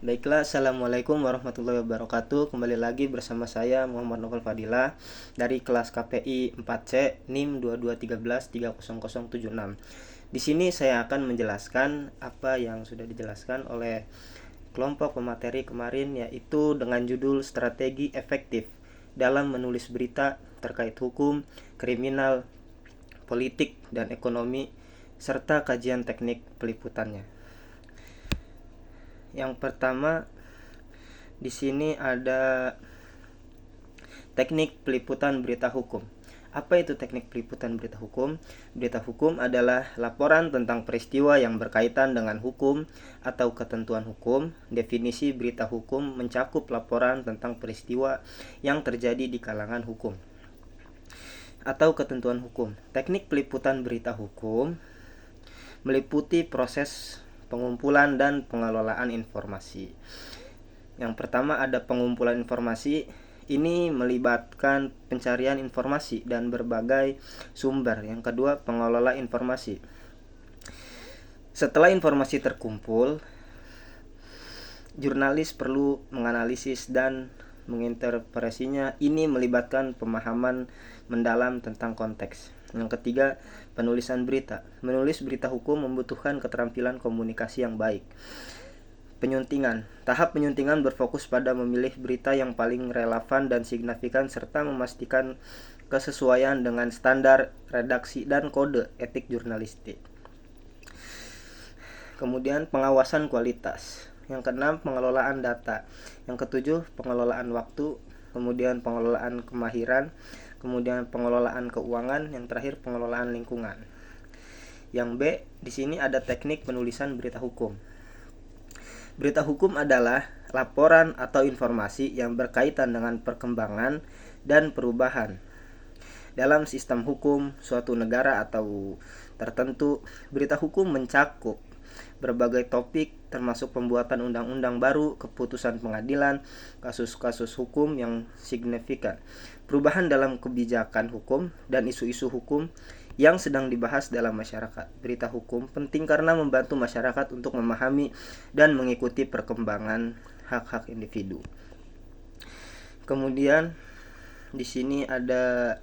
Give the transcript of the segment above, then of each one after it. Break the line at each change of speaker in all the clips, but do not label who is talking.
Baiklah, Assalamualaikum warahmatullahi wabarakatuh. Kembali lagi bersama saya Muhammad Novel Fadilah dari kelas KPI 4C NIM 22133076. Di sini saya akan menjelaskan apa yang sudah dijelaskan oleh kelompok pemateri kemarin, yaitu dengan judul Strategi Efektif dalam Menulis Berita Terkait Hukum, Kriminal, Politik, dan Ekonomi, serta kajian teknik peliputannya. Yang pertama, di sini ada teknik peliputan berita hukum. Apa itu teknik peliputan berita hukum? Berita hukum adalah laporan tentang peristiwa yang berkaitan dengan hukum atau ketentuan hukum. Definisi berita hukum mencakup laporan tentang peristiwa yang terjadi di kalangan hukum atau ketentuan hukum. Teknik peliputan berita hukum meliputi proses pengumpulan dan pengelolaan informasi. Yang pertama ada pengumpulan informasi. Ini melibatkan pencarian informasi dan berbagai sumber. Yang kedua, pengelola informasi. Setelah informasi terkumpul, jurnalis perlu menganalisis dan menginterpretasinya. Ini melibatkan pemahaman mendalam tentang konteks. Yang ketiga, penulisan berita. Menulis berita hukum membutuhkan keterampilan komunikasi yang baik. Penyuntingan. Tahap penyuntingan berfokus pada memilih berita yang paling relevan dan signifikan serta memastikan kesesuaian dengan standar redaksi dan kode etik jurnalistik. Kemudian pengawasan kualitas. Yang keenam, pengelolaan data. Yang ketujuh, pengelolaan waktu. Kemudian pengelolaan kemahiran. Kemudian pengelolaan keuangan, yang terakhir pengelolaan lingkungan. Yang B, di sini ada teknik penulisan berita hukum. Berita hukum adalah laporan atau informasi yang berkaitan dengan perkembangan dan perubahan dalam sistem hukum suatu negara atau tertentu. Berita hukum mencakup berbagai topik termasuk pembuatan undang-undang baru, keputusan pengadilan, kasus-kasus hukum yang signifikan, perubahan dalam kebijakan hukum, dan isu-isu hukum yang sedang dibahas dalam masyarakat. Berita hukum penting karena membantu masyarakat untuk memahami dan mengikuti perkembangan hak-hak individu. Kemudian di sini ada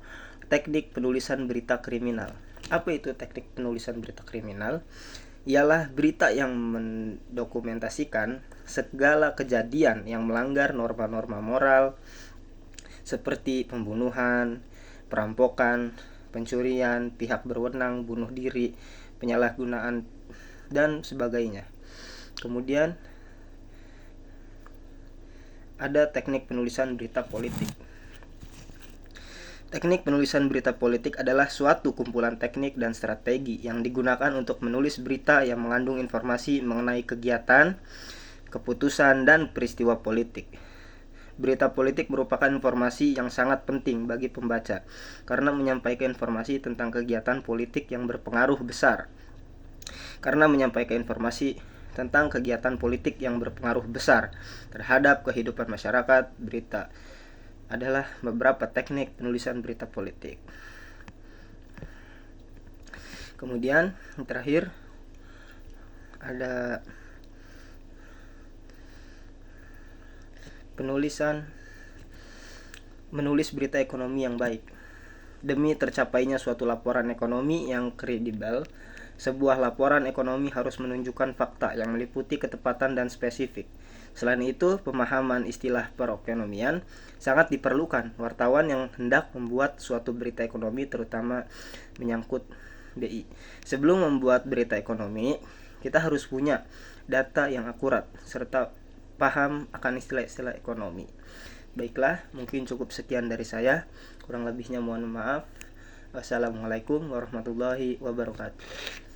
teknik penulisan berita kriminal. Apa itu teknik penulisan berita kriminal? Ialah berita yang mendokumentasikan segala kejadian yang melanggar norma-norma moral seperti pembunuhan, perampokan, pencurian, pihak berwenang, bunuh diri, penyalahgunaan, dan sebagainya. Kemudian ada teknik penulisan berita politik. Teknik penulisan berita politik adalah suatu kumpulan teknik dan strategi yang digunakan untuk menulis berita yang mengandung informasi mengenai kegiatan, keputusan, dan peristiwa politik. Berita politik merupakan informasi yang sangat penting bagi pembaca karena menyampaikan informasi tentang kegiatan politik yang berpengaruh besar. Karena menyampaikan informasi tentang kegiatan politik yang berpengaruh besar terhadap kehidupan masyarakat, berita adalah beberapa teknik penulisan berita politik. Kemudian yang terakhir ada menulis berita ekonomi yang baik. Demi tercapainya suatu laporan ekonomi yang kredibel, sebuah laporan ekonomi harus menunjukkan fakta yang meliputi ketepatan dan spesifik. Selain itu, pemahaman istilah perekonomian sangat diperlukan wartawan yang hendak membuat suatu berita ekonomi, terutama menyangkut BI. Sebelum membuat berita ekonomi, kita harus punya data yang akurat serta paham akan istilah-istilah ekonomi. Baiklah, mungkin cukup sekian dari saya. Kurang lebihnya mohon maaf. Wassalamualaikum warahmatullahi wabarakatuh.